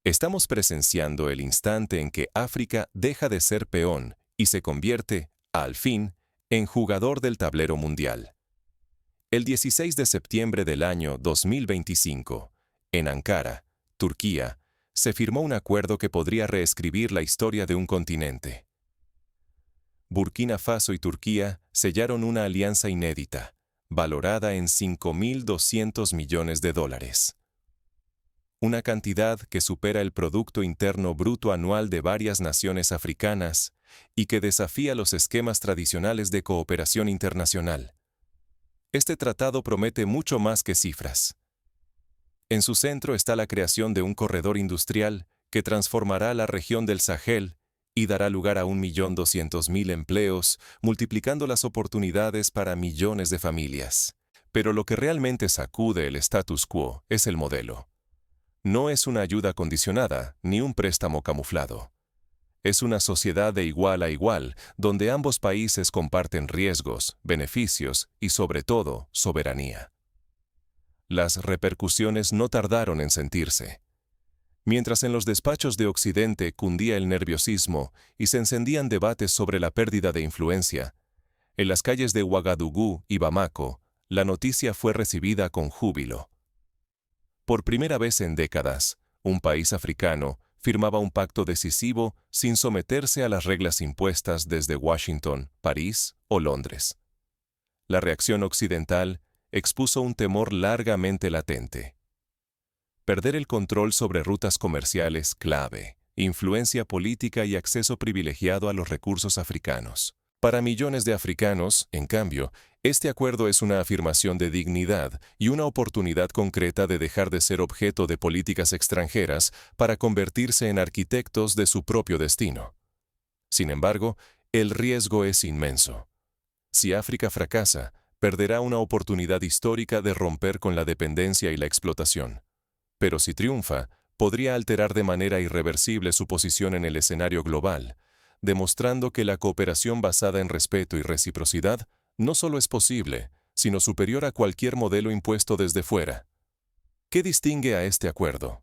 Estamos presenciando el instante en que África deja de ser peón y se convierte, al fin, en jugador del tablero mundial. El 16 de septiembre del año 2025, en Ankara, Turquía, se firmó un acuerdo que podría reescribir la historia de un continente. Burkina Faso y Turquía sellaron una alianza inédita, valorada en $5.200 millones. Una cantidad que supera el Producto Interno Bruto anual de varias naciones africanas y que desafía los esquemas tradicionales de cooperación internacional. Este tratado promete mucho más que cifras. En su centro está la creación de un corredor industrial que transformará la región del Sahel y dará lugar a 1.200.000 empleos, multiplicando las oportunidades para millones de familias. Pero lo que realmente sacude el status quo es el modelo. No es una ayuda condicionada ni un préstamo camuflado. Es una sociedad de igual a igual, donde ambos países comparten riesgos, beneficios y, sobre todo, soberanía. Las repercusiones no tardaron en sentirse. Mientras en los despachos de Occidente cundía el nerviosismo y se encendían debates sobre la pérdida de influencia, en las calles de Ouagadougou y Bamako, la noticia fue recibida con júbilo. Por primera vez en décadas, un país africano firmaba un pacto decisivo sin someterse a las reglas impuestas desde Washington, París o Londres. La reacción occidental expuso un temor largamente latente. Perder el control sobre rutas comerciales clave, influencia política y acceso privilegiado a los recursos africanos. Para millones de africanos, en cambio, este acuerdo es una afirmación de dignidad y una oportunidad concreta de dejar de ser objeto de políticas extranjeras para convertirse en arquitectos de su propio destino. Sin embargo, el riesgo es inmenso. Si África fracasa, perderá una oportunidad histórica de romper con la dependencia y la explotación. Pero si triunfa, podría alterar de manera irreversible su posición en el escenario global, demostrando que la cooperación basada en respeto y reciprocidad no solo es posible, sino superior a cualquier modelo impuesto desde fuera. ¿Qué distingue a este acuerdo?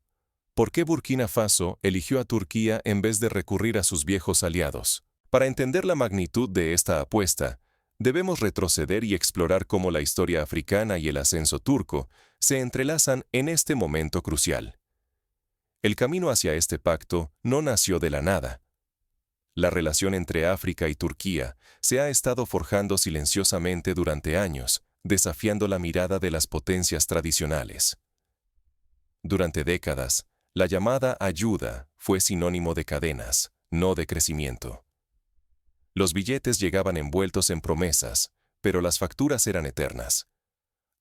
¿Por qué Burkina Faso eligió a Turquía en vez de recurrir a sus viejos aliados? Para entender la magnitud de esta apuesta, debemos retroceder y explorar cómo la historia africana y el ascenso turco se entrelazan en este momento crucial. El camino hacia este pacto no nació de la nada. La relación entre África y Turquía se ha estado forjando silenciosamente durante años, desafiando la mirada de las potencias tradicionales. Durante décadas, la llamada ayuda fue sinónimo de cadenas, no de crecimiento. Los billetes llegaban envueltos en promesas, pero las facturas eran eternas.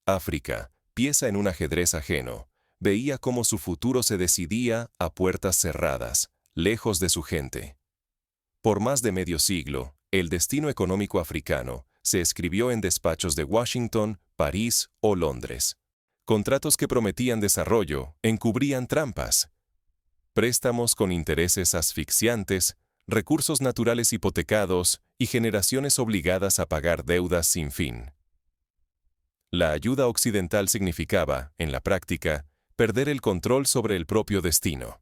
África, pieza en un ajedrez ajeno, veía cómo su futuro se decidía a puertas cerradas, lejos de su gente. Por más de medio siglo, el destino económico africano se escribió en despachos de Washington, París o Londres. Contratos que prometían desarrollo encubrían trampas. Préstamos con intereses asfixiantes, recursos naturales hipotecados y generaciones obligadas a pagar deudas sin fin. La ayuda occidental significaba, en la práctica, perder el control sobre el propio destino.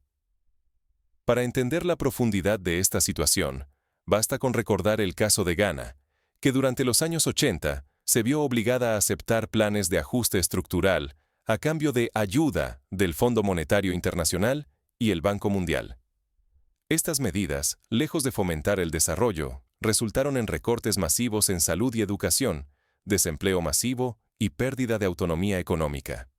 Para entender la profundidad de esta situación, basta con recordar el caso de Ghana, que durante los años 80 se vio obligada a aceptar planes de ajuste estructural a cambio de ayuda del Fondo Monetario Internacional y el Banco Mundial. Estas medidas, lejos de fomentar el desarrollo, resultaron en recortes masivos en salud y educación, desempleo masivo y pérdida de autonomía económica.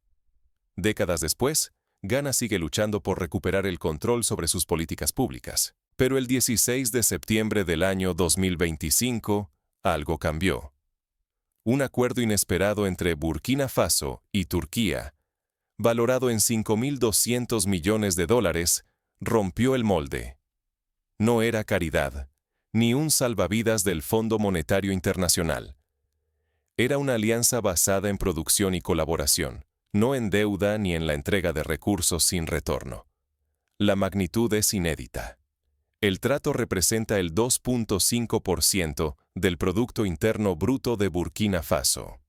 Décadas después, Ghana sigue luchando por recuperar el control sobre sus políticas públicas. Pero el 16 de septiembre del año 2025, algo cambió. Un acuerdo inesperado entre Burkina Faso y Turquía, valorado en $5.200 millones, rompió el molde. No era caridad, ni un salvavidas del Fondo Monetario Internacional. Era una alianza basada en producción y colaboración, no en deuda ni en la entrega de recursos sin retorno. La magnitud es inédita. El trato representa el 2.5% del Producto Interno Bruto de Burkina Faso.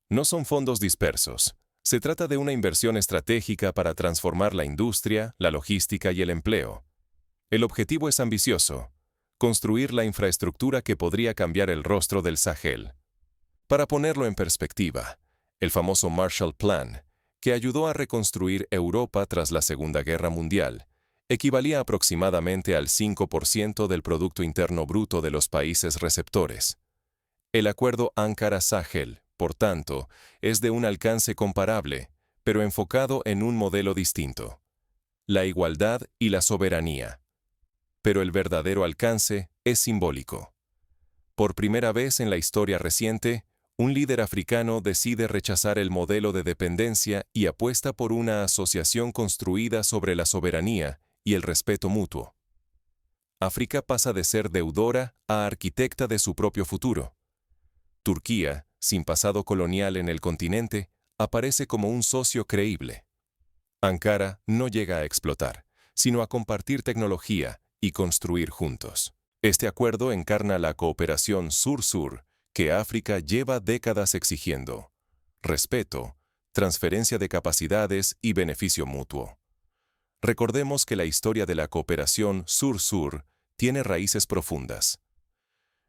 No son fondos dispersos, Se trata de una inversión estratégica para transformar la industria, la logística y el empleo. El objetivo es ambicioso: construir la infraestructura que podría cambiar el rostro del Sahel. Para ponerlo en perspectiva, el famoso Marshall Plan, que ayudó a reconstruir Europa tras la Segunda Guerra Mundial, equivalía aproximadamente al 5% del Producto Interno Bruto de los países receptores. El acuerdo Ankara-Sahel, por tanto, es de un alcance comparable, pero enfocado en un modelo distinto: la igualdad y la soberanía. Pero el verdadero alcance es simbólico. Por primera vez en la historia reciente, un líder africano decide rechazar el modelo de dependencia y apuesta por una asociación construida sobre la soberanía y el respeto mutuo. África pasa de ser deudora a arquitecta de su propio futuro. Turquía, sin pasado colonial en el continente, aparece como un socio creíble. Ankara no llega a explotar, sino a compartir tecnología y construir juntos. Este acuerdo encarna la cooperación sur-sur que África lleva décadas exigiendo: respeto, transferencia de capacidades y beneficio mutuo. Recordemos que la historia de la cooperación sur-sur tiene raíces profundas.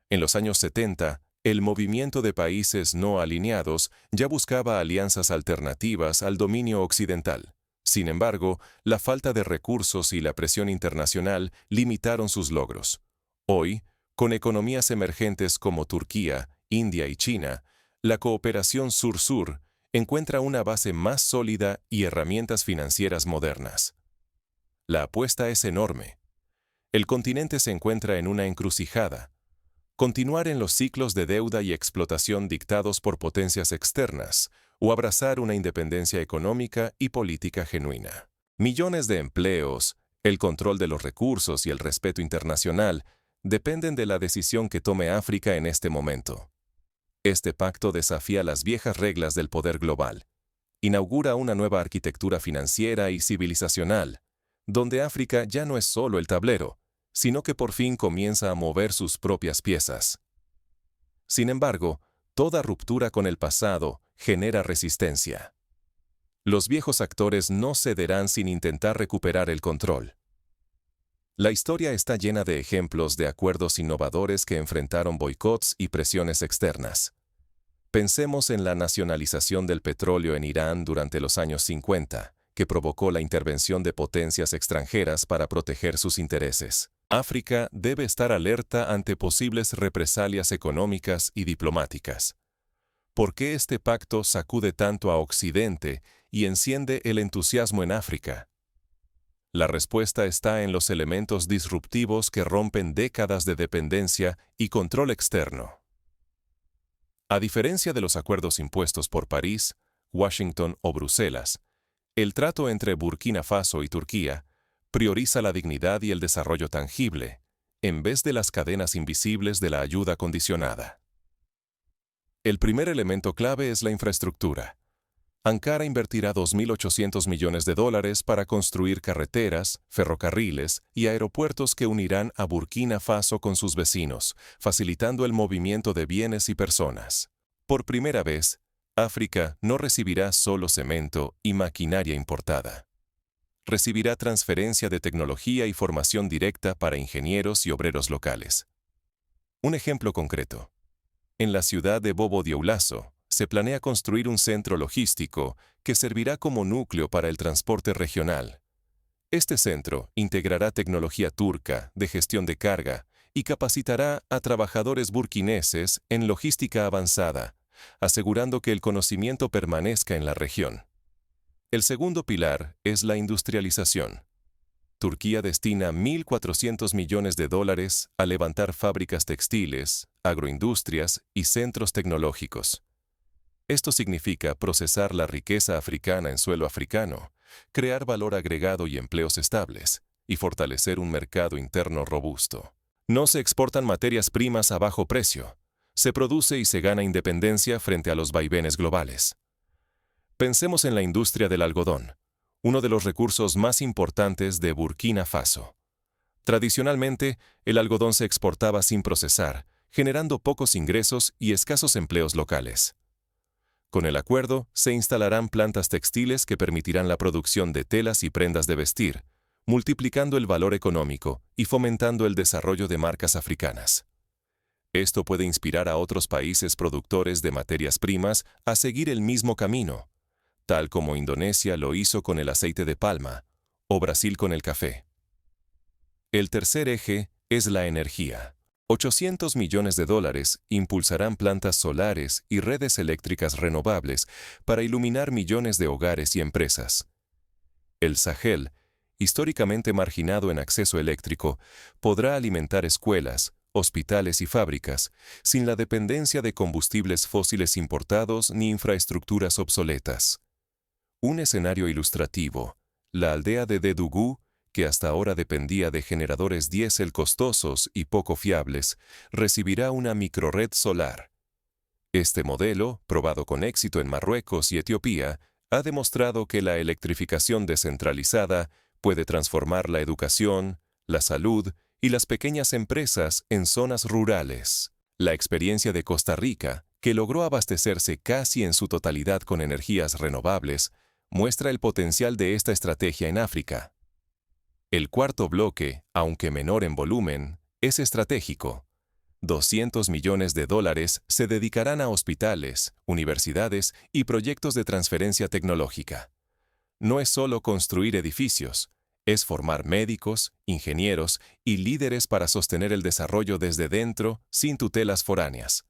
En los años 70, el movimiento de países no alineados ya buscaba alianzas alternativas al dominio occidental. Sin embargo, la falta de recursos y la presión internacional limitaron sus logros. Hoy, con economías emergentes como Turquía, India y China, la cooperación sur-sur encuentra una base más sólida y herramientas financieras modernas. La apuesta es enorme. El continente se encuentra en una encrucijada: continuar en los ciclos de deuda y explotación dictados por potencias externas, o abrazar una independencia económica y política genuina. Millones de empleos, el control de los recursos y el respeto internacional dependen de la decisión que tome África en este momento. Este pacto desafía las viejas reglas del poder global. Inaugura una nueva arquitectura financiera y civilizacional, donde África ya no es solo el tablero, sino que por fin comienza a mover sus propias piezas. Sin embargo, toda ruptura con el pasado genera resistencia. Los viejos actores no cederán sin intentar recuperar el control. La historia está llena de ejemplos de acuerdos innovadores que enfrentaron boicots y presiones externas. Pensemos en la nacionalización del petróleo en Irán durante los años 50, que provocó la intervención de potencias extranjeras para proteger sus intereses. África debe estar alerta ante posibles represalias económicas y diplomáticas. ¿Por qué este pacto sacude tanto a Occidente y enciende el entusiasmo en África? La respuesta está en los elementos disruptivos que rompen décadas de dependencia y control externo. A diferencia de los acuerdos impuestos por París, Washington o Bruselas, el trato entre Burkina Faso y Turquía prioriza la dignidad y el desarrollo tangible, en vez de las cadenas invisibles de la ayuda condicionada. El primer elemento clave es la infraestructura. Ankara invertirá $2.800 millones para construir carreteras, ferrocarriles y aeropuertos que unirán a Burkina Faso con sus vecinos, facilitando el movimiento de bienes y personas. Por primera vez, África no recibirá solo cemento y maquinaria importada. Recibirá transferencia de tecnología y formación directa para ingenieros y obreros locales. Un ejemplo concreto. En la ciudad de Bobo Dioulasso, se planea construir un centro logístico que servirá como núcleo para el transporte regional. Este centro integrará tecnología turca de gestión de carga y capacitará a trabajadores burkineses en logística avanzada, asegurando que el conocimiento permanezca en la región. El segundo pilar es la industrialización. Turquía destina $1.400 millones a levantar fábricas textiles, agroindustrias y centros tecnológicos. Esto significa procesar la riqueza africana en suelo africano, crear valor agregado y empleos estables, y fortalecer un mercado interno robusto. No se exportan materias primas a bajo precio. Se produce y se gana independencia frente a los vaivenes globales. Pensemos en la industria del algodón, uno de los recursos más importantes de Burkina Faso. Tradicionalmente, el algodón se exportaba sin procesar, generando pocos ingresos y escasos empleos locales. Con el acuerdo, se instalarán plantas textiles que permitirán la producción de telas y prendas de vestir, multiplicando el valor económico y fomentando el desarrollo de marcas africanas. Esto puede inspirar a otros países productores de materias primas a seguir el mismo camino, tal como Indonesia lo hizo con el aceite de palma o Brasil con el café. El tercer eje es la energía. 800 millones de dólares impulsarán plantas solares y redes eléctricas renovables para iluminar millones de hogares y empresas. El Sahel, históricamente marginado en acceso eléctrico, podrá alimentar escuelas, hospitales y fábricas sin la dependencia de combustibles fósiles importados ni infraestructuras obsoletas. Un escenario ilustrativo, la aldea de Dedugú, que hasta ahora dependía de generadores diésel costosos y poco fiables, recibirá una microred solar. Este modelo, probado con éxito en Marruecos y Etiopía, ha demostrado que la electrificación descentralizada puede transformar la educación, la salud y las pequeñas empresas en zonas rurales. La experiencia de Costa Rica, que logró abastecerse casi en su totalidad con energías renovables, muestra el potencial de esta estrategia en África. El cuarto bloque, aunque menor en volumen, es estratégico. 200 millones de dólares se dedicarán a hospitales, universidades y proyectos de transferencia tecnológica. No es solo construir edificios, es formar médicos, ingenieros y líderes para sostener el desarrollo desde dentro sin tutelas foráneas.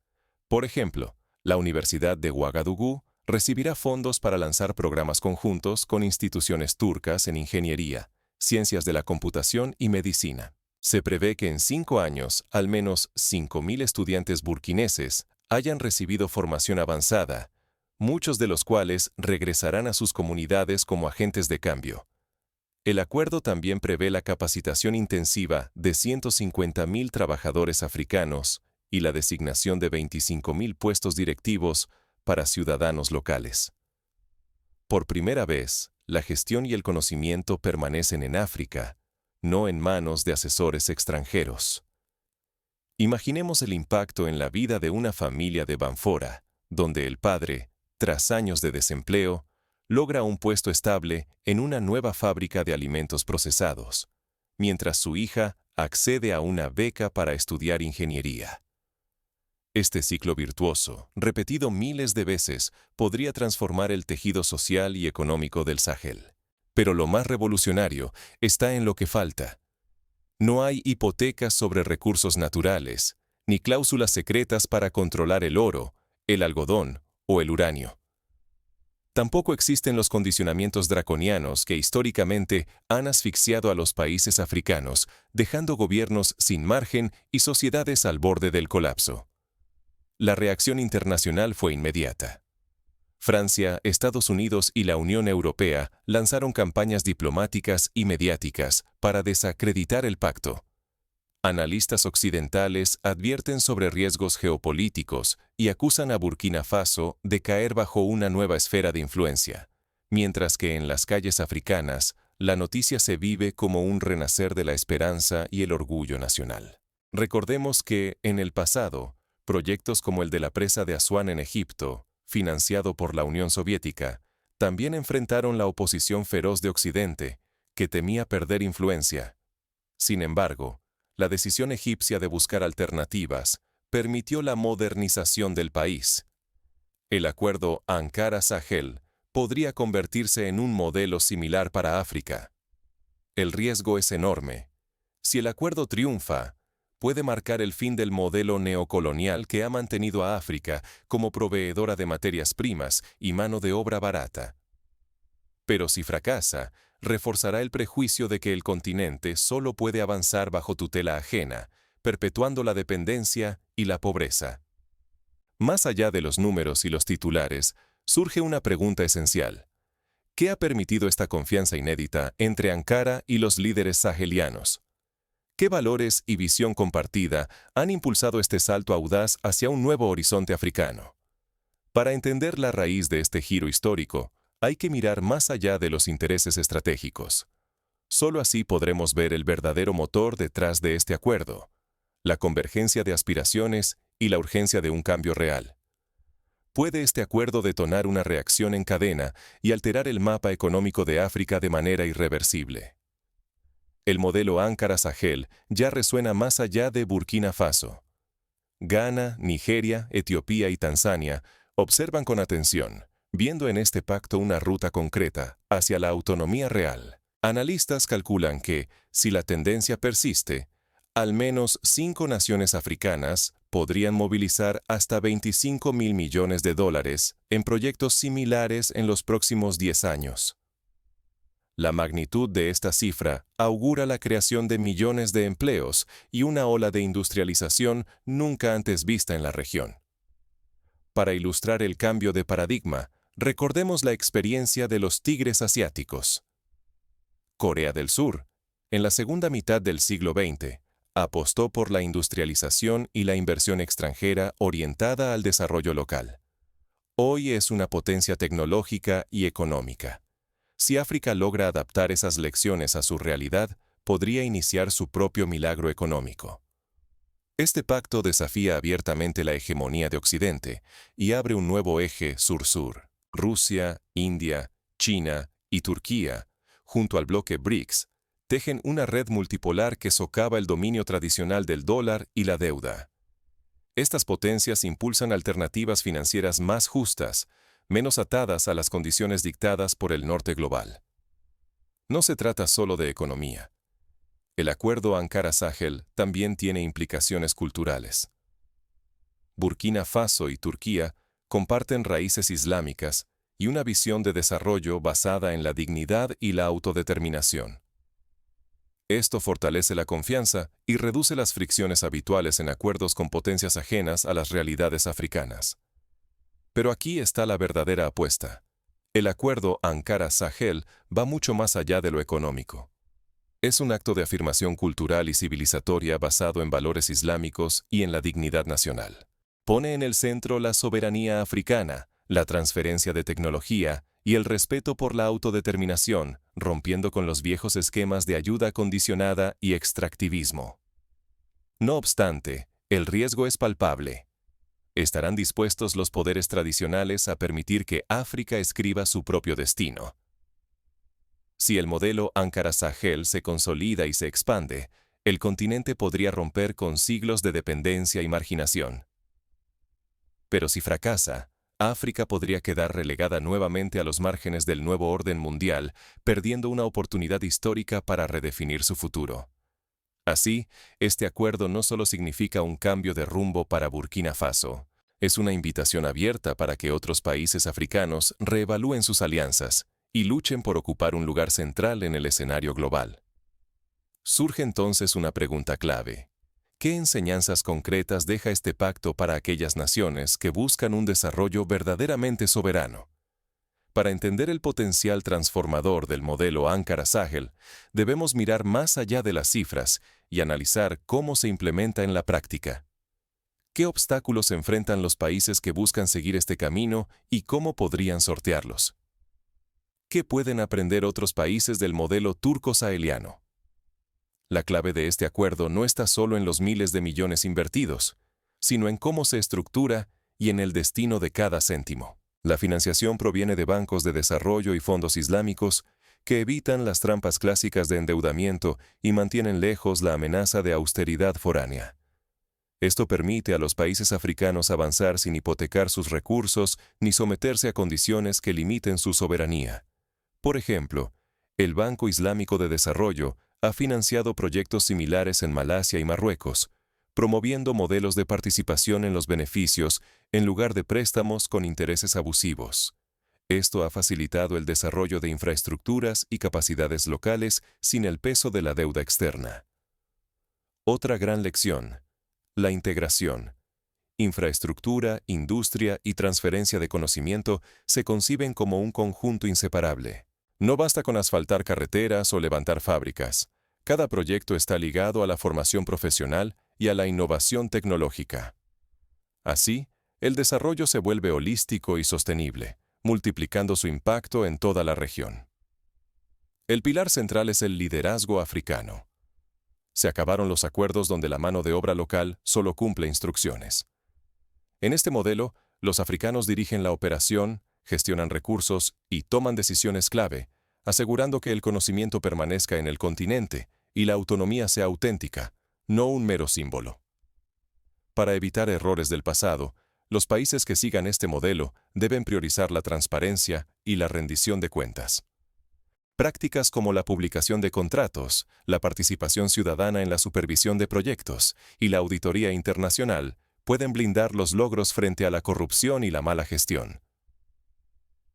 Por ejemplo, la Universidad de Ouagadougou recibirá fondos para lanzar programas conjuntos con instituciones turcas en ingeniería, ciencias de la computación y medicina. Se prevé que en 5 años, al menos 5.000 estudiantes burkineses hayan recibido formación avanzada, muchos de los cuales regresarán a sus comunidades como agentes de cambio. El acuerdo también prevé la capacitación intensiva de 150.000 trabajadores africanos y la designación de 25.000 puestos directivos para ciudadanos locales. Por primera vez, la gestión y el conocimiento permanecen en África, no en manos de asesores extranjeros. Imaginemos el impacto en la vida de una familia de Banfora, donde el padre, tras años de desempleo, logra un puesto estable en una nueva fábrica de alimentos procesados, mientras su hija accede a una beca para estudiar ingeniería. Este ciclo virtuoso, repetido miles de veces, podría transformar el tejido social y económico del Sahel. Pero lo más revolucionario está en lo que falta. No hay hipotecas sobre recursos naturales, ni cláusulas secretas para controlar el oro, el algodón o el uranio. Tampoco existen los condicionamientos draconianos que históricamente han asfixiado a los países africanos, dejando gobiernos sin margen y sociedades al borde del colapso. La reacción internacional fue inmediata. Francia, Estados Unidos y la Unión Europea lanzaron campañas diplomáticas y mediáticas para desacreditar el pacto. Analistas occidentales advierten sobre riesgos geopolíticos y acusan a Burkina Faso de caer bajo una nueva esfera de influencia, mientras que en las calles africanas la noticia se vive como un renacer de la esperanza y el orgullo nacional. Recordemos que, en el pasado, proyectos como el de la presa de Asuán en Egipto, financiado por la Unión Soviética, también enfrentaron la oposición feroz de Occidente, que temía perder influencia. Sin embargo, la decisión egipcia de buscar alternativas permitió la modernización del país. El acuerdo Ankara-Sahel podría convertirse en un modelo similar para África. El riesgo es enorme. Si el acuerdo triunfa, puede marcar el fin del modelo neocolonial que ha mantenido a África como proveedora de materias primas y mano de obra barata. Pero si fracasa, reforzará el prejuicio de que el continente solo puede avanzar bajo tutela ajena, perpetuando la dependencia y la pobreza. Más allá de los números y los titulares, surge una pregunta esencial. ¿Qué ha permitido esta confianza inédita entre Ankara y los líderes sahelianos? ¿Qué valores y visión compartida han impulsado este salto audaz hacia un nuevo horizonte africano? Para entender la raíz de este giro histórico, hay que mirar más allá de los intereses estratégicos. Solo así podremos ver el verdadero motor detrás de este acuerdo, la convergencia de aspiraciones y la urgencia de un cambio real. Puede este acuerdo detonar una reacción en cadena y alterar el mapa económico de África de manera irreversible. El modelo Ankara-Sahel ya resuena más allá de Burkina Faso. Ghana, Nigeria, Etiopía y Tanzania observan con atención, viendo en este pacto una ruta concreta hacia la autonomía real. Analistas calculan que, si la tendencia persiste, al menos 5 naciones africanas podrían movilizar hasta 25.000 millones de dólares en proyectos similares en los próximos 10 años. La magnitud de esta cifra augura la creación de millones de empleos y una ola de industrialización nunca antes vista en la región. Para ilustrar el cambio de paradigma, recordemos la experiencia de los tigres asiáticos. Corea del Sur, en la segunda mitad del siglo XX, apostó por la industrialización y la inversión extranjera orientada al desarrollo local. Hoy es una potencia tecnológica y económica. Si África logra adaptar esas lecciones a su realidad, podría iniciar su propio milagro económico. Este pacto desafía abiertamente la hegemonía de Occidente y abre un nuevo eje sur-sur. Rusia, India, China y Turquía, junto al bloque BRICS, tejen una red multipolar que socava el dominio tradicional del dólar y la deuda. Estas potencias impulsan alternativas financieras más justas, menos atadas a las condiciones dictadas por el norte global. No se trata solo de economía. El acuerdo Ankara-Sahel también tiene implicaciones culturales. Burkina Faso y Turquía comparten raíces islámicas y una visión de desarrollo basada en la dignidad y la autodeterminación. Esto fortalece la confianza y reduce las fricciones habituales en acuerdos con potencias ajenas a las realidades africanas. Pero aquí está la verdadera apuesta. El acuerdo Ankara-Sahel va mucho más allá de lo económico. Es un acto de afirmación cultural y civilizatoria basado en valores islámicos y en la dignidad nacional. Pone en el centro la soberanía africana, la transferencia de tecnología y el respeto por la autodeterminación, rompiendo con los viejos esquemas de ayuda condicionada y extractivismo. No obstante, el riesgo es palpable. ¿Estarán dispuestos los poderes tradicionales a permitir que África escriba su propio destino? Si el modelo Ankara-Sahel se consolida y se expande, el continente podría romper con siglos de dependencia y marginación. Pero si fracasa, África podría quedar relegada nuevamente a los márgenes del nuevo orden mundial, perdiendo una oportunidad histórica para redefinir su futuro. Así, este acuerdo no solo significa un cambio de rumbo para Burkina Faso, es una invitación abierta para que otros países africanos reevalúen sus alianzas y luchen por ocupar un lugar central en el escenario global. Surge entonces una pregunta clave. ¿Qué enseñanzas concretas deja este pacto para aquellas naciones que buscan un desarrollo verdaderamente soberano? Para entender el potencial transformador del modelo Ankara-Sahel, debemos mirar más allá de las cifras y analizar cómo se implementa en la práctica. ¿Qué obstáculos enfrentan los países que buscan seguir este camino y cómo podrían sortearlos? ¿Qué pueden aprender otros países del modelo turco-saheliano? La clave de este acuerdo no está solo en los miles de millones invertidos, sino en cómo se estructura y en el destino de cada céntimo. La financiación proviene de bancos de desarrollo y fondos islámicos que evitan las trampas clásicas de endeudamiento y mantienen lejos la amenaza de austeridad foránea. Esto permite a los países africanos avanzar sin hipotecar sus recursos ni someterse a condiciones que limiten su soberanía. Por ejemplo, el Banco Islámico de Desarrollo ha financiado proyectos similares en Malasia y Marruecos, promoviendo modelos de participación en los beneficios en lugar de préstamos con intereses abusivos. Esto ha facilitado el desarrollo de infraestructuras y capacidades locales sin el peso de la deuda externa. Otra gran lección: la integración. Infraestructura, industria y transferencia de conocimiento se conciben como un conjunto inseparable. No basta con asfaltar carreteras o levantar fábricas. Cada proyecto está ligado a la formación profesional y a la innovación tecnológica. Así, el desarrollo se vuelve holístico y sostenible, multiplicando su impacto en toda la región. El pilar central es el liderazgo africano. Se acabaron los acuerdos donde la mano de obra local solo cumple instrucciones. En este modelo, Los africanos dirigen la operación, gestionan recursos y toman decisiones clave, asegurando que el conocimiento permanezca en el continente y la autonomía sea auténtica, no un mero símbolo. Para evitar errores del pasado, los países que sigan este modelo deben priorizar la transparencia y la rendición de cuentas. Prácticas como la publicación de contratos, la participación ciudadana en la supervisión de proyectos y la auditoría internacional pueden blindar los logros frente a la corrupción y la mala gestión.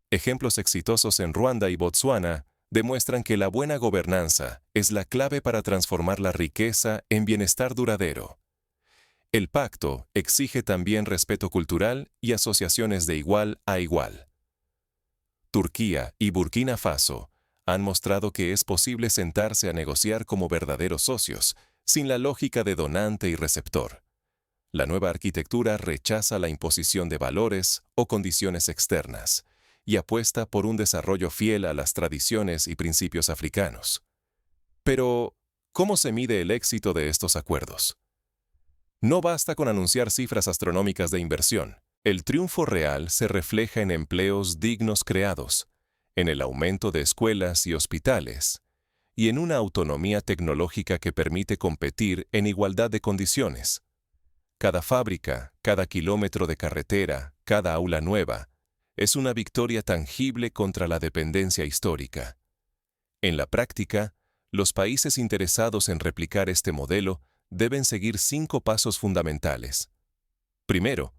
Ejemplos exitosos en Ruanda y Botsuana demuestran que la buena gobernanza es la clave para transformar la riqueza en bienestar duradero. El pacto exige también respeto cultural y asociaciones de igual a igual. Turquía y Burkina Faso han mostrado que es posible sentarse a negociar como verdaderos socios, sin la lógica de donante y receptor. La nueva arquitectura rechaza la imposición de valores o condiciones externas y apuesta por un desarrollo fiel a las tradiciones y principios africanos. Pero, ¿cómo se mide el éxito de estos acuerdos? No basta con anunciar cifras astronómicas de inversión. El triunfo real se refleja en empleos dignos creados, en el aumento de escuelas y hospitales, y en una autonomía tecnológica que permite competir en igualdad de condiciones. Cada fábrica, cada kilómetro de carretera, cada aula nueva, es una victoria tangible contra la dependencia histórica. En la práctica, los países interesados en replicar este modelo deben seguir 5 pasos fundamentales. Primero,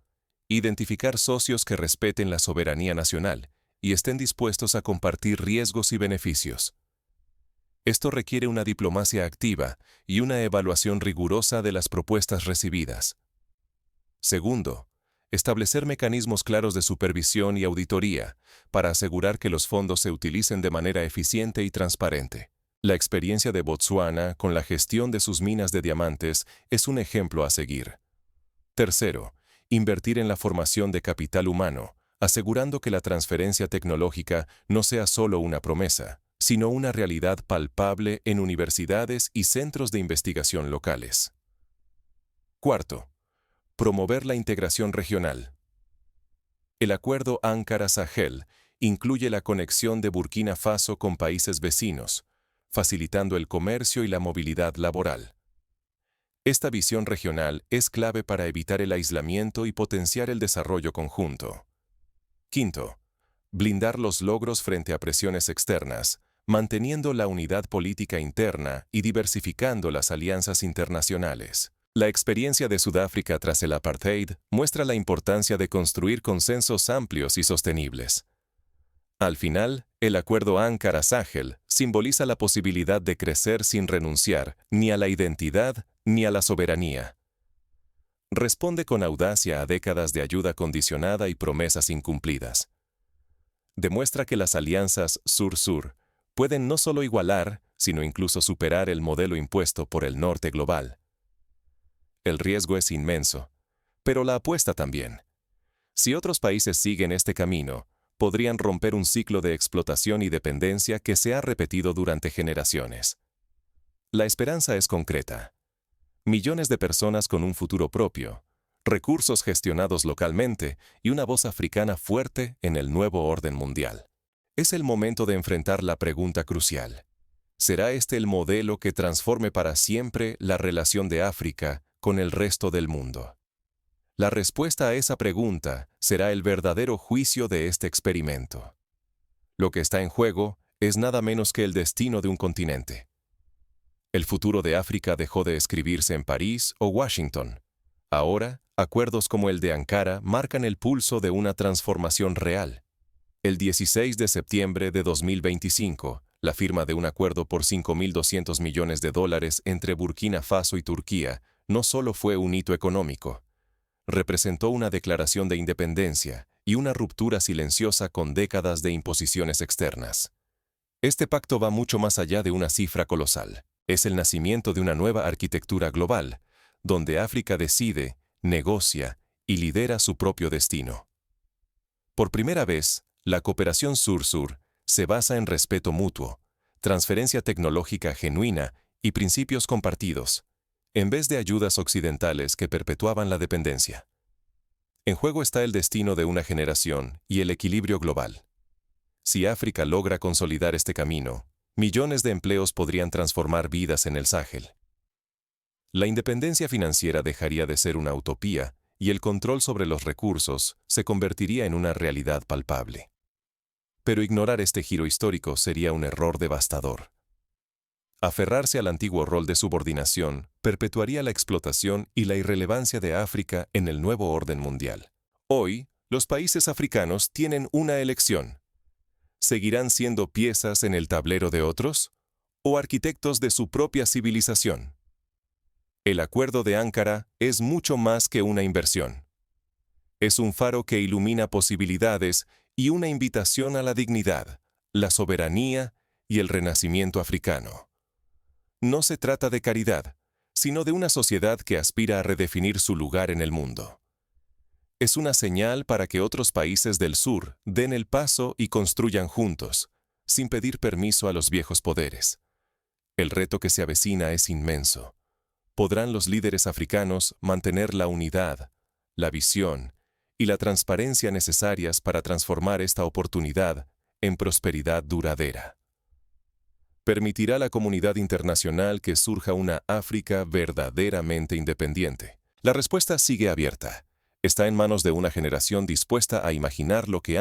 identificar socios que respeten la soberanía nacional y estén dispuestos a compartir riesgos y beneficios. Esto requiere una diplomacia activa y una evaluación rigurosa de las propuestas recibidas. Segundo, establecer mecanismos claros de supervisión y auditoría para asegurar que los fondos se utilicen de manera eficiente y transparente. La experiencia de Botsuana con la gestión de sus minas de diamantes es un ejemplo a seguir. Tercero, invertir en la formación de capital humano, asegurando que la transferencia tecnológica no sea solo una promesa, sino una realidad palpable en universidades y centros de investigación locales. Cuarto, promover la integración regional. El acuerdo Ankara-Sahel incluye la conexión de Burkina Faso con países vecinos, facilitando el comercio y la movilidad laboral. Esta visión regional es clave para evitar el aislamiento y potenciar el desarrollo conjunto. Quinto, blindar los logros frente a presiones externas, manteniendo la unidad política interna y diversificando las alianzas internacionales. La experiencia de Sudáfrica tras el apartheid muestra la importancia de construir consensos amplios y sostenibles. Al final, el acuerdo Ankara-Sahel simboliza la posibilidad de crecer sin renunciar ni a la identidad ni a la soberanía. Responde con audacia a décadas de ayuda condicionada y promesas incumplidas. Demuestra que las alianzas Sur-Sur pueden no solo igualar, sino incluso superar el modelo impuesto por el norte global. El riesgo es inmenso, pero la apuesta también. Si otros países siguen este camino, podrían romper un ciclo de explotación y dependencia que se ha repetido durante generaciones. La esperanza es concreta. Millones de personas con un futuro propio, recursos gestionados localmente y una voz africana fuerte en el nuevo orden mundial. Es el momento de enfrentar la pregunta crucial. ¿Será este el modelo que transforme para siempre la relación de África con el resto del mundo? La respuesta a esa pregunta será el verdadero juicio de este experimento. Lo que está en juego es nada menos que el destino de un continente. El futuro de África dejó de escribirse en París o Washington. Ahora, acuerdos como el de Ankara marcan el pulso de una transformación real. El 16 de septiembre de 2025, la firma de un acuerdo por $5.200 millones entre Burkina Faso y Turquía no solo fue un hito económico, representó una declaración de independencia y una ruptura silenciosa con décadas de imposiciones externas. Este pacto va mucho más allá de una cifra colosal. Es el nacimiento de una nueva arquitectura global, donde África decide, negocia y lidera su propio destino. Por primera vez, la cooperación Sur-Sur se basa en respeto mutuo, transferencia tecnológica genuina y principios compartidos, en vez de ayudas occidentales que perpetuaban la dependencia. En juego está el destino de una generación y el equilibrio global. Si África logra consolidar este camino, millones de empleos podrían transformar vidas en el Sáhel. La independencia financiera dejaría de ser una utopía y el control sobre los recursos se convertiría en una realidad palpable. Pero ignorar este giro histórico sería un error devastador. Aferrarse al antiguo rol de subordinación perpetuaría la explotación y la irrelevancia de África en el nuevo orden mundial. Hoy, los países africanos tienen una elección. ¿Seguirán siendo piezas en el tablero de otros o arquitectos de su propia civilización? El Acuerdo de Ankara es mucho más que una inversión. Es un faro que ilumina posibilidades y una invitación a la dignidad, la soberanía y el renacimiento africano. No se trata de caridad, sino de una sociedad que aspira a redefinir su lugar en el mundo. Es una señal para que otros países del sur den el paso y construyan juntos, sin pedir permiso a los viejos poderes. El reto que se avecina es inmenso. ¿Podrán los líderes africanos mantener la unidad, la visión y la transparencia necesarias para transformar esta oportunidad en prosperidad duradera? ¿Permitirá a la comunidad internacional que surja una África verdaderamente independiente? La respuesta sigue abierta. Está en manos de una generación dispuesta a imaginar lo que